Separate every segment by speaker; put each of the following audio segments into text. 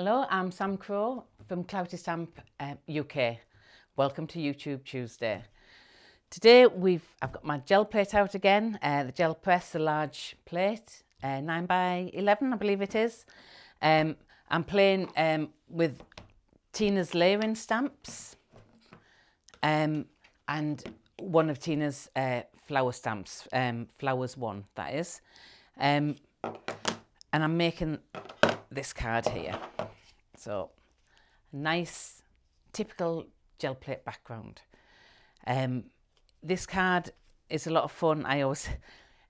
Speaker 1: Hello, I'm Sam Crow from Claritystamp UK. Welcome to YouTube Tuesday. Today I've got my gel plate out again, the gel press, the large plate, 9 by 11 I believe it is. I'm playing with Tina's layering stamps and one of Tina's flower stamps, Flowers 1 that is. And I'm making this card here. So, nice, typical gel plate background. This card is a lot of fun.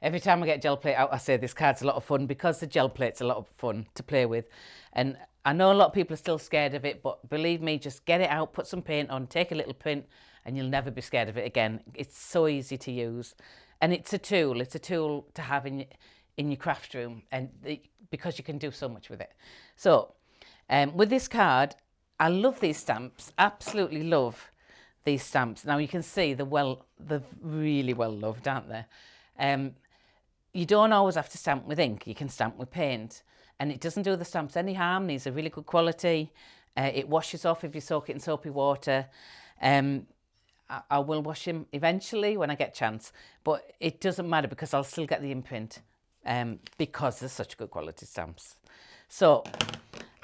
Speaker 1: Every time I get gel plate out, I say this card's a lot of fun because the gel plate's a lot of fun to play with. And I know a lot of people are still scared of it, but believe me, just get it out, put some paint on, take a little print, and you'll never be scared of it again. It's so easy to use. And it's a tool. It's a tool to have in your craft room, and because you can do so much with it. So, with this card, I love these stamps, absolutely love these stamps. Now you can see they're really well loved, aren't they? You don't always have to stamp with ink, you can stamp with paint. And it doesn't do the stamps any harm, these are really good quality. It washes off if you soak it in soapy water. I will wash them eventually when I get a chance, but it doesn't matter because I'll still get the imprint because they're such good quality stamps. So,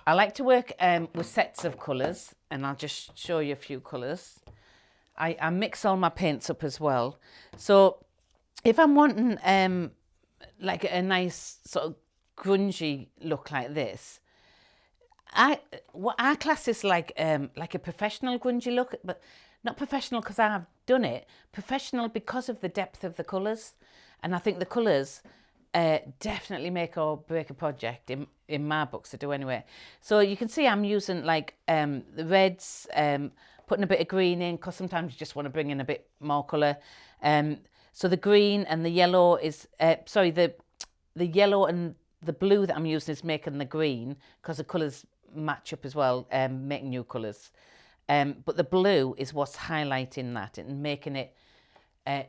Speaker 1: I like to work with sets of colours, and I'll just show you a few colours. I mix all my paints up as well. So if I'm wanting like a nice sort of grungy look like this, what I class is like a professional grungy look, but not professional because I've done it, professional because of the depth of the colours. And I think the colours definitely make or break a project in my books, I do anyway. So you can see I'm using like the reds, putting a bit of green in because sometimes you just want to bring in a bit more colour. So the green and the yellow is, the yellow and the blue that I'm using is making the green because the colours match up as well, making new colours. But the blue is what's highlighting that and making it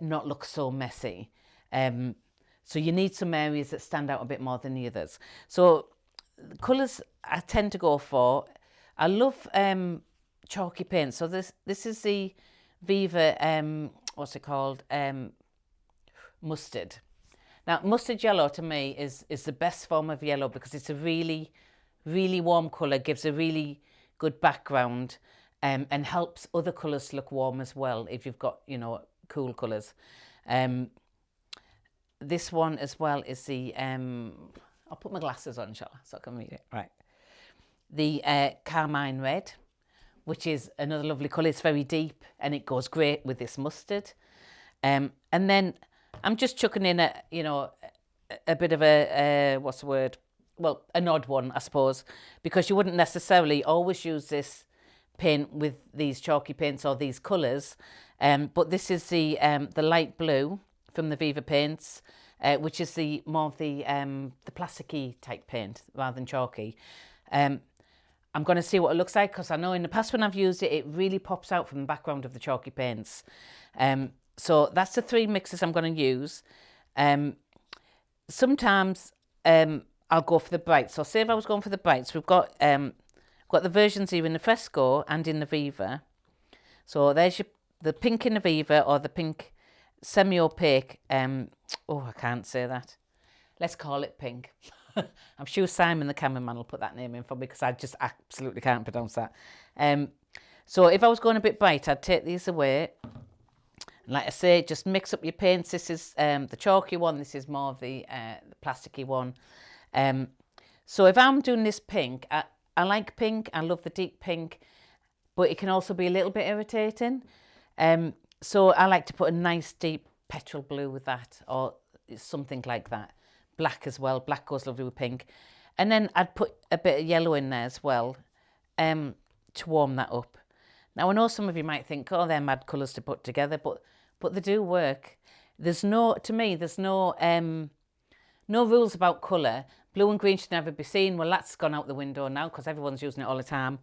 Speaker 1: not look so messy. So you need some areas that stand out a bit more than the others. So the colours I tend to go for, I love chalky paint. So this is the Viva, what's it called, mustard. Now mustard yellow to me is the best form of yellow because it's a really, really warm colour, gives a really good background and helps other colours look warm as well if you've got, cool colours. This one as well is the, I'll put my glasses on, shall I, so I can read it. Right. The carmine red, which is another lovely colour. It's very deep and it goes great with this mustard. And then I'm just chucking in a bit of what's the word? Well, an odd one, I suppose, because you wouldn't necessarily always use this paint with these chalky paints or these colours. But this is the light blue from the Viva paints, which is more of the plasticky type paint rather than chalky. I'm going to see what it looks like because I know in the past when I've used it, it really pops out from the background of the chalky paints. So that's the three mixes I'm going to use. Sometimes I'll go for the brights. So say if I was going for the brights, we've got the versions here in the Fresco and in the Viva. So there's the pink in the Viva or the pink semi-opaque, I can't say that. Let's call it pink. I'm sure Simon, the cameraman, will put that name in for me because I just absolutely can't pronounce that. So if I was going a bit bright, I'd take these away. And like I say, just mix up your paints. This is the chalky one. This is more of the plasticky one. So if I'm doing this pink, I like pink. I love the deep pink, but it can also be a little bit irritating. So I like to put a nice deep petrol blue with that or something like that. Black as well. Black goes lovely with pink. And then I'd put a bit of yellow in there as well to warm that up. Now I know some of you might think, oh, they're mad colours to put together, but they do work. To me, there's no rules about colour. Blue and green should never be seen. Well, that's gone out the window now because everyone's using it all the time.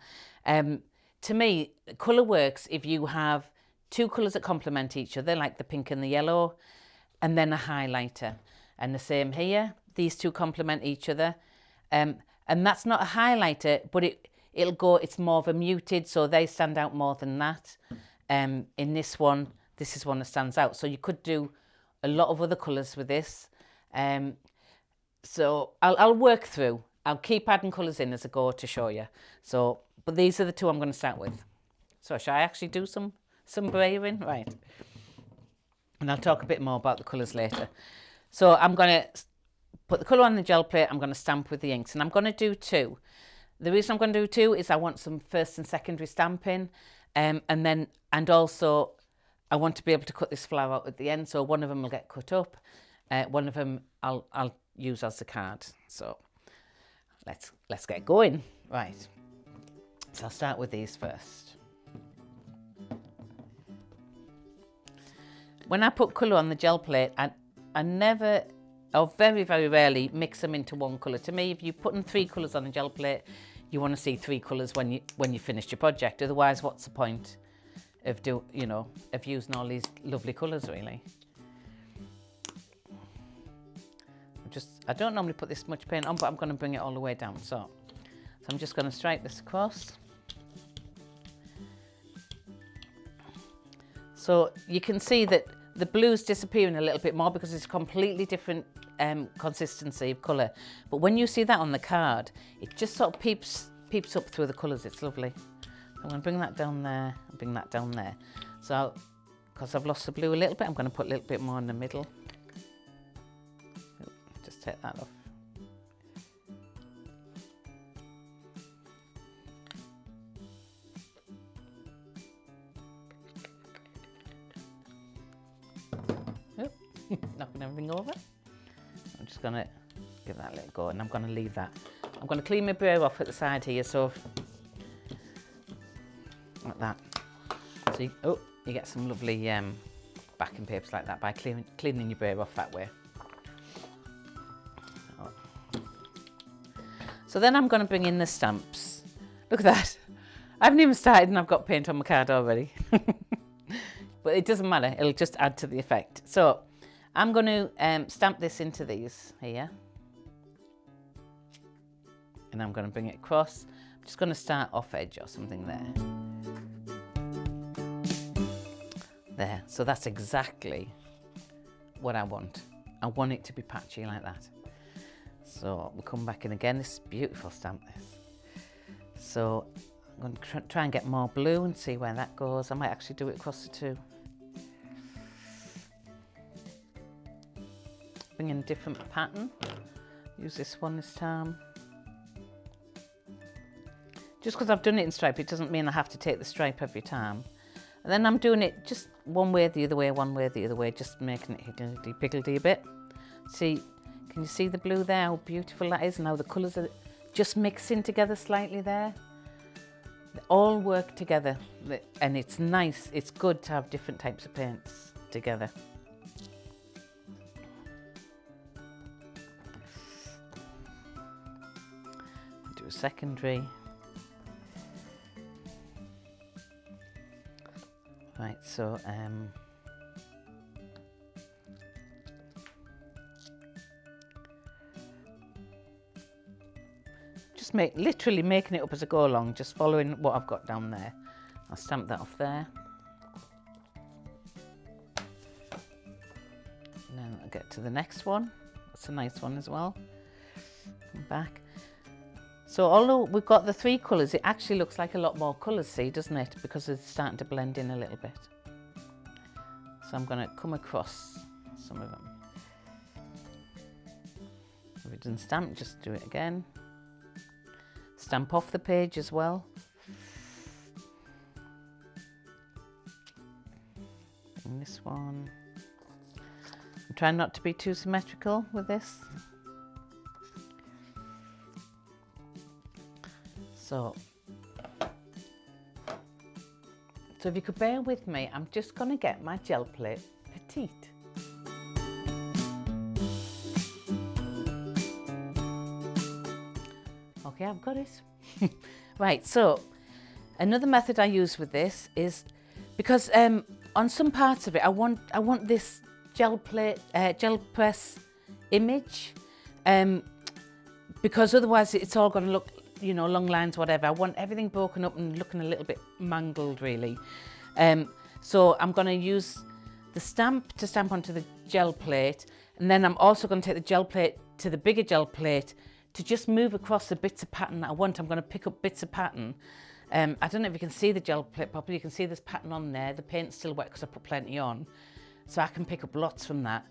Speaker 1: To me, colour works if you have two colours that complement each other, like the pink and the yellow, and then a highlighter. And the same here, these two complement each other. And that's not a highlighter, but it'll go, it's more of a muted, so they stand out more than that. In this one, this is one that stands out. So you could do a lot of other colours with this. So I'll work through. I'll keep adding colours in as I go to show you. So, but these are the two I'm going to start with. So shall I actually do some spraying? Right. And I'll talk a bit more about the colours later. So I'm going to put the colour on the gel plate. I'm going to stamp with the inks, and I'm going to do two. The reason I'm going to do two is I want some first and secondary stamping, and also I want to be able to cut this flower out at the end. So one of them will get cut up, one of them I'll use as a card. So let's get going. Right. So I'll start with these first. When I put colour on the gel plate, I never, or very, very rarely, mix them into one colour. To me, if you're putting 3 colours on a gel plate, you want to see 3 colours when you finish your project. Otherwise, what's the point of using all these lovely colours, really? I don't normally put this much paint on, but I'm going to bring it all the way down. So I'm just going to stripe this across. So you can see that the blue's disappearing a little bit more because it's a completely different consistency of colour. But when you see that on the card, it just sort of peeps up through the colours. It's lovely. I'm going to bring that down there and bring that down there. So, because I've lost the blue a little bit, I'm going to put a little bit more in the middle. Just take that off. Knocking everything over. I'm just going to give that a little go, and I'm going to leave that. I'm going to clean my brayer off at the side here, so like that. So you get some lovely backing papers like that by cleaning your brayer off that way. So then I'm going to bring in the stamps. Look at that. I haven't even started and I've got paint on my card already. But it doesn't matter. It'll just add to the effect. So I'm going to stamp this into these here. And I'm going to bring it across. I'm just going to start off edge or something there. There. So that's exactly what I want. I want it to be patchy like that. So we'll come back in again. This is beautiful stamp, this. So I'm going to try and get more blue and see where that goes. I might actually do it across the two. Bring in a different pattern. Use this one this time. Just because I've done it in stripe, it doesn't mean I have to take the stripe every time. And then I'm doing it just one way, the other way, one way, the other way, just making it higgledy-piggledy a bit. See, can you see the blue there, how beautiful that is, and how the colours are just mixing together slightly there? They all work together, and it's nice, it's good to have different types of paints together. Do a secondary. Right, so just literally making it up as I go along, just following what I've got down there. I'll stamp that off there. And then I'll get to the next one. That's a nice one as well. Come back. So although we've got the 3 colours, it actually looks like a lot more colours, see, doesn't it? Because it's starting to blend in a little bit. So I'm going to come across some of them. If it doesn't stamp, just do it again. Stamp off the page as well. And this one. I'm trying not to be too symmetrical with this. So if you could bear with me, I'm just going to get my gel plate petite. Okay, I've got it. Right, so another method I use with this is because on some parts of it, I want this gel press image. because otherwise it's all going to look, you know, long lines, whatever. I want everything broken up and looking a little bit mangled, really. So I'm going to use the stamp to stamp onto the gel plate, and then I'm also going to take the gel plate to the bigger gel plate to just move across the bits of pattern that I want. I'm going to pick up bits of pattern. I don't know if you can see the gel plate properly. You can see there's pattern on there. The paint's still wet because I put plenty on. So I can pick up lots from that.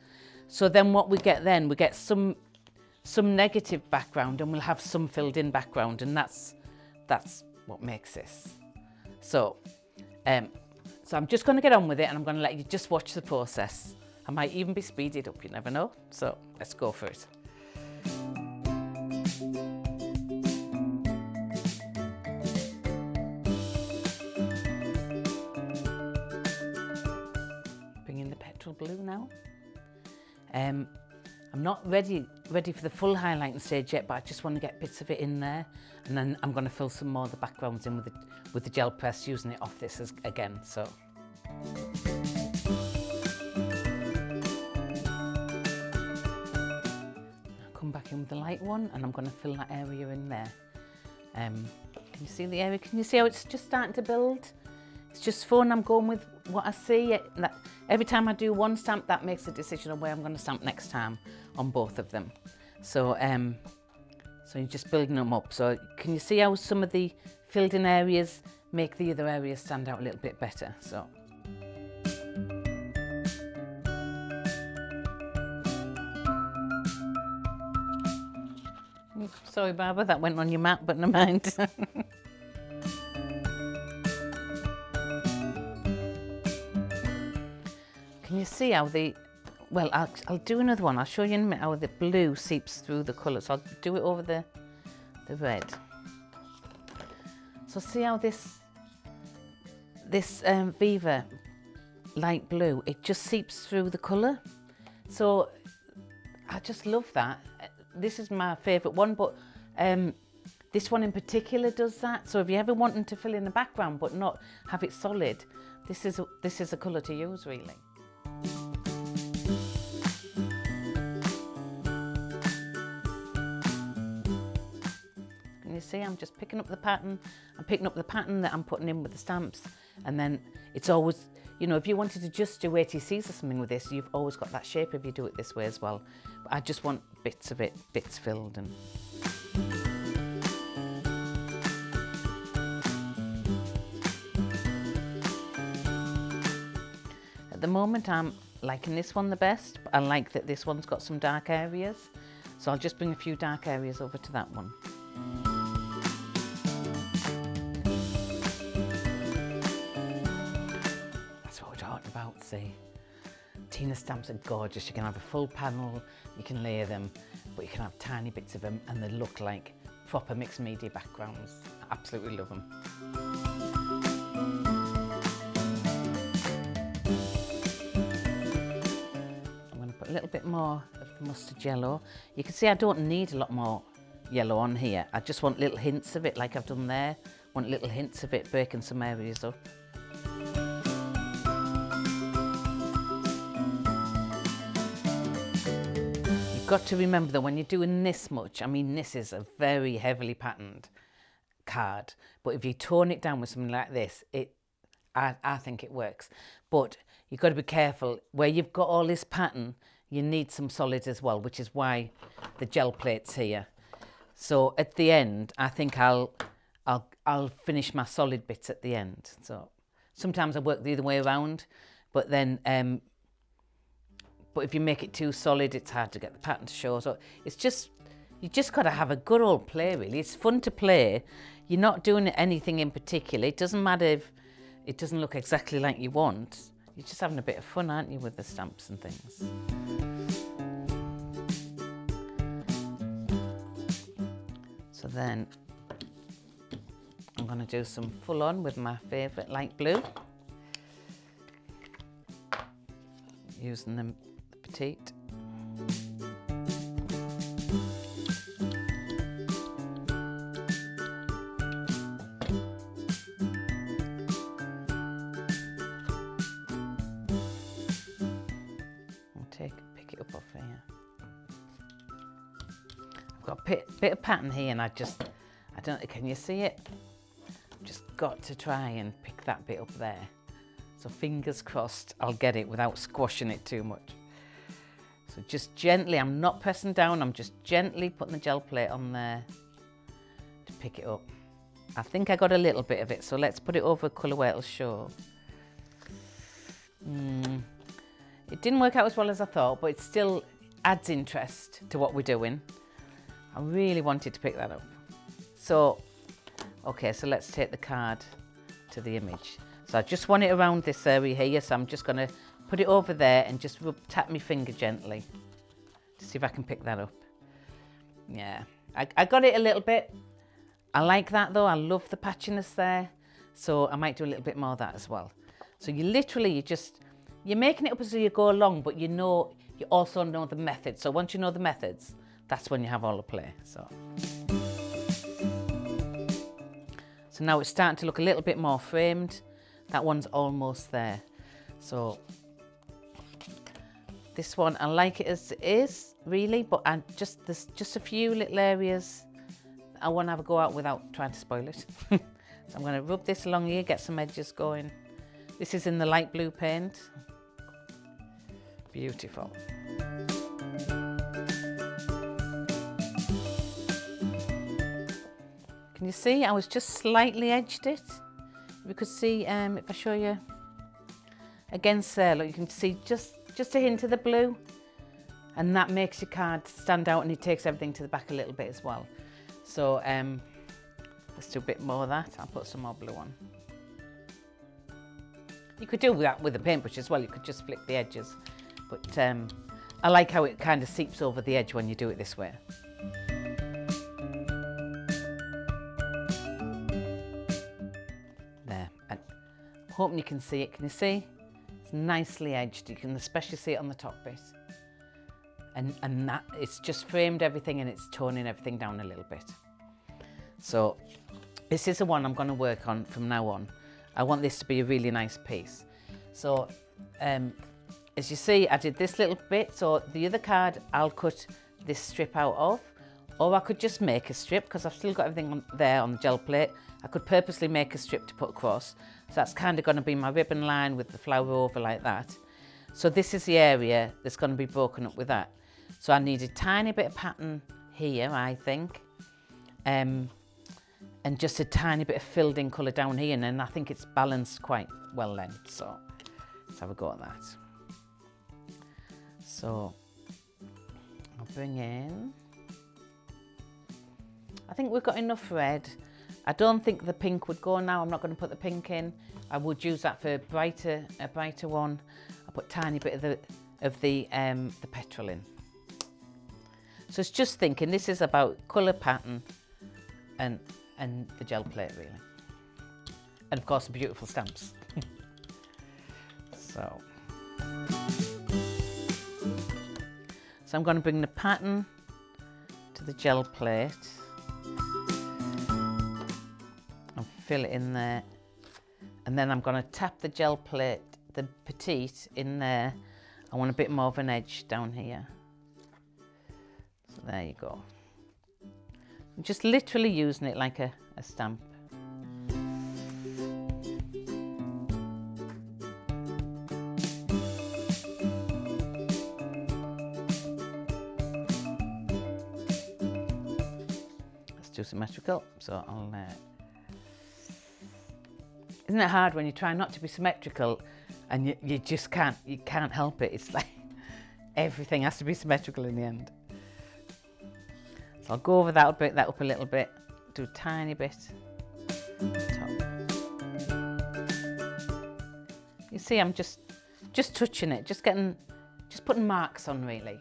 Speaker 1: So then what we get then, we get some negative background, and we'll have some filled in background, and that's what makes this. So I'm just going to get on with it, and I'm going to let you just watch the process. I might even be speeded up, you never know. So let's go for it. Bring in the petrol blue now. I'm not ready for the full highlighting stage yet, but I just want to get bits of it in there, and then I'm going to fill some more of the backgrounds in with the gel press, using it off this again. So I'll come back in with the light one, and I'm going to fill that area in there. Can you see the area? Can you see how it's just starting to build? It's just fun. I'm going with what I see. Every time I do one stamp, that makes a decision on where I'm going to stamp next time on both of them. So so you're just building them up. So can you see how some of the filled in areas make the other areas stand out a little bit better? So sorry, Barbara, that went on your mat, but never mind. Can you see how well, I'll do another one. I'll show you in a minute how the blue seeps through the colour. So I'll do it over the red. So see how this Viva light blue, it just seeps through the colour. So I just love that. This is my favourite one, but this one in particular does that. So if you're ever wanting to fill in the background but not have it solid, this is a colour to use, really. You see, I'm just picking up the pattern. I'm picking up the pattern that I'm putting in with the stamps, and then it's always, you know, if you wanted to just do ATCs or something with this, you've always got that shape if you do it this way as well. But I just want bits of it, bits filled. And at the moment, I'm liking this one the best, but I like that this one's got some dark areas. So I'll just bring a few dark areas over to that one. About, say, Tina stamps are gorgeous. You can have a full panel, you can layer them, but you can have tiny bits of them, and they look like proper mixed media backgrounds. I absolutely love them. I'm going to put a little bit more of the mustard yellow. You can see I don't need a lot more yellow on here. I just want little hints of it, like I've done there. I want little hints of it, breaking some areas up. Got to remember that when you're doing this much, I mean, this is a very heavily patterned card, but if you tone it down with something like this, I think it works. But you've got to be careful. Where you've got all this pattern, you need some solid as well, which is why the gel plate's here. So at the end, I think I'll finish my solid bits at the end. So sometimes I work the other way around, but then but if you make it too solid, it's hard to get the pattern to show. So it's just, you just got to have a good old play, really. It's fun to play. You're not doing anything in particular. It doesn't matter if it doesn't look exactly like you want. You're just having a bit of fun, aren't you, with the stamps and things. So then I'm going to do some full on with my favourite light blue. Using the petite. I'll pick it up off here. I've got a bit of pattern here, and I don't, can you see it? Just got to try and pick that bit up there. So fingers crossed I'll get it without squashing it too much. So just gently, I'm not pressing down, I'm just gently putting the gel plate on there to pick it up. I think I got a little bit of it, so let's put it over a colour where it'll show. It didn't work out as well as I thought, but it still adds interest to what we're doing. I really wanted to pick that up. So, okay, so let's take the card to the image. So I just want it around this area here, so I'm just going to put it over there and just tap my finger gently to see if I can pick that up. Yeah, I got it a little bit. I like that though, I love the patchiness there. So I might do a little bit more of that as well. So you literally, you're making it up as you go along, but you also know the method. So once you know the methods, that's when you have all the play. So now it's starting to look a little bit more framed. That one's almost there. So this one, I like it as it is, really, but there's just a few little areas I want to have a go out without trying to spoil it. So I'm going to rub this along here, get some edges going. This is in the light blue paint. Beautiful. Can you see? I was just slightly edged it. You could see, if I show you against there, look, you can see just a hint of the blue, and that makes your card stand out, and it takes everything to the back a little bit as well. So let's do a bit more of that. I'll put some more blue on. You could do that with a paintbrush as well. You could just flick the edges, but I like how it kind of seeps over the edge when you do it this way. There, and I'm hoping you can see it. Can you see? It's nicely edged. You can especially see it on the top bit. And that, it's just framed everything, and it's toning everything down a little bit. So this is the one I'm going to work on from now on. I want this to be a really nice piece. So as you see, I did this little bit. So the other card I'll cut this strip out of, or I could just make a strip because I've still got everything there on the gel plate. I could purposely make a strip to put across. So that's kind of going to be my ribbon line with the flower over like that. So this is the area that's going to be broken up with that. So I need a tiny bit of pattern here, I think, and just a tiny bit of filled in colour down here, and then I think it's balanced quite well then. So let's have a go at that. So I'll bring in, I think we've got enough red. I don't think the pink would go now. I'm not going to put the pink in. I would use that for a brighter one. I'll put a tiny bit of the petrol in. So it's just thinking, this is about colour, pattern, and the gel plate really. And of course the beautiful stamps. So I'm going to bring the pattern to the gel plate and fill it in there. And then I'm going to tap the gel plate, the petite, in there. I want a bit more of an edge down here. So there you go. I'm just literally using it like a stamp. Let's do symmetrical. So I'll. Isn't it hard when you try not to be symmetrical, and you just can't. You can't help it. It's like everything has to be symmetrical in the end. So I'll go over that, break that up a little bit, do a tiny bit top. You see, I'm just touching it, just putting marks on really.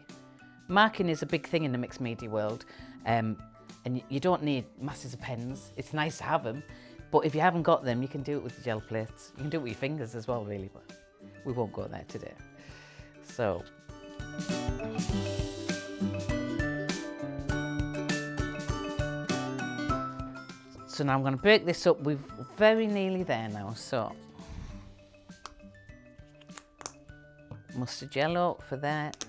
Speaker 1: Marking is a big thing in the mixed media world, and you don't need masses of pens. It's nice to have them, but if you haven't got them, you can do it with the gel plates. You can do it with your fingers as well, really, but we won't go there today. So. So now I'm going to break this up. We're very nearly there now. So mustard yellow for that.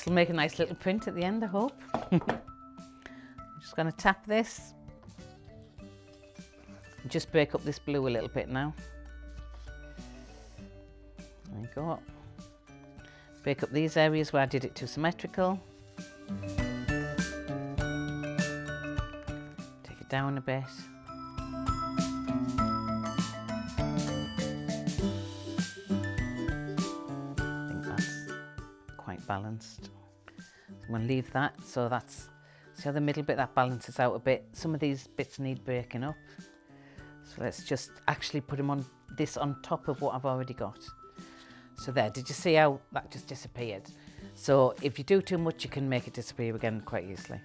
Speaker 1: This will make a nice little print at the end, I hope. I'm just going to tap this. Just break up this blue a little bit now. There you go. Break up these areas where I did it too symmetrical. Take it down a bit. I think that's quite balanced. I'm going to leave that, so that's, see how the middle bit, that balances out a bit. Some of these bits need breaking up. So let's just actually put them on this on top of what I've already got. So there, did you see how that just disappeared? So if you do too much, you can make it disappear again quite easily.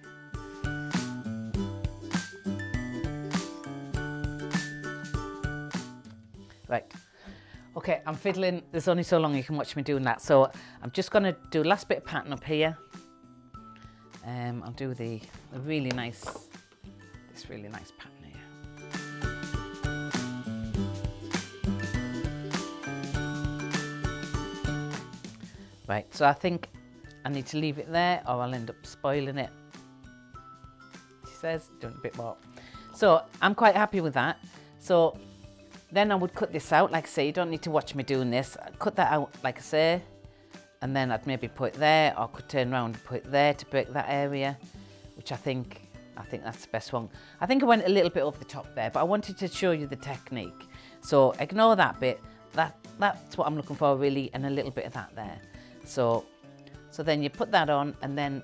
Speaker 1: Right, okay, I'm fiddling. There's only so long you can watch me doing that. So I'm just gonna do a last bit of pattern up here. I'll do the really nice, this really nice pattern here. Right, so I think I need to leave it there or I'll end up spoiling it. She says, doing a bit more. So I'm quite happy with that. So then I would cut this out, like I say, you don't need to watch me doing this. I'd cut that out, like I say, and then I'd maybe put it there, or could turn around and put it there to break that area, which I think that's the best one. I think I went a little bit over the top there, but I wanted to show you the technique. So ignore that bit. That's what I'm looking for really, and a little bit of that there. So then you put that on and then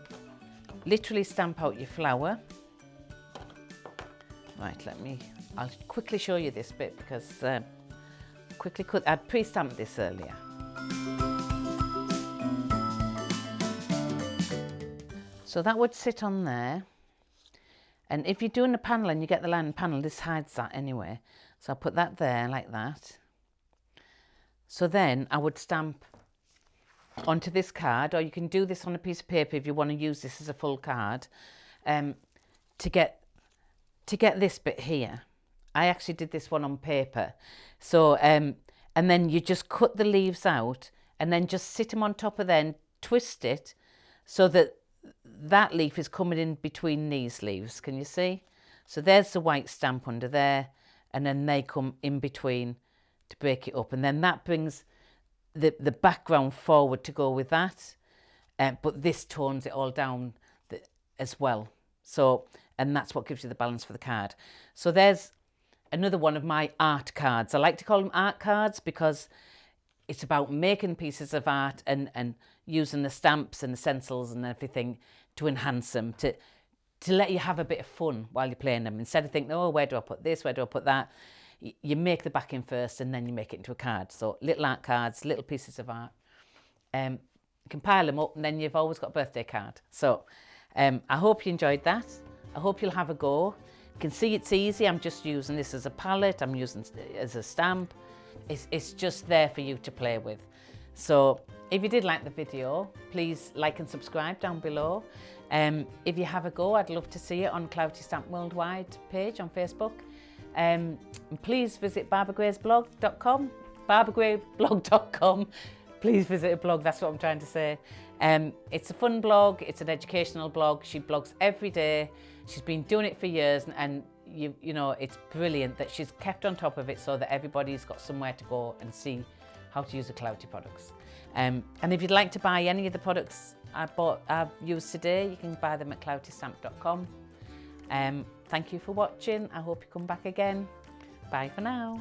Speaker 1: literally stamp out your flower. Right, I'll quickly show you this bit because I'd pre-stamped this earlier. So that would sit on there. And if you're doing a panel and you get the line panel, this hides that anyway. So I'll put that there like that. So then I would stamp onto this card, or you can do this on a piece of paper if you want to use this as a full card, to get this bit here. I actually did this one on paper. So and then you just cut the leaves out and then just sit them on top of then twist it so that that leaf is coming in between these leaves. Can you see? So there's the white stamp under there, and then they come in between to break it up, and then that brings the background forward to go with that, but this tones it all down as well. So, and that's what gives you the balance for the card. So there's another one of my art cards. I like to call them art cards because it's about making pieces of art and using the stamps and the stencils and everything to enhance them, to let you have a bit of fun while you're playing them. Instead of thinking, oh, where do I put this, where do I put that? You make the backing first and then you make it into a card. So little art cards, little pieces of art. You can pile them up and then you've always got a birthday card. So I hope you enjoyed that. I hope you'll have a go. You can see it's easy. I'm just using this as a palette. I'm using it as a stamp. It's just there for you to play with. So if you did like the video, please like and subscribe down below. If you have a go, I'd love to see it on Claritystamp Worldwide page on Facebook. And please visit barbaragraysblog.com. barbaragrayblog.com. Please visit a blog, that's what I'm trying to say. It's a fun blog, it's an educational blog. She blogs every day. She's been doing it for years, and you know, it's brilliant that she's kept on top of it so that everybody's got somewhere to go and see how to use the Clarity products. And if you'd like to buy any of the products I've used today, you can buy them at claritystamp.com. Thank you for watching. I hope you come back again. Bye for now.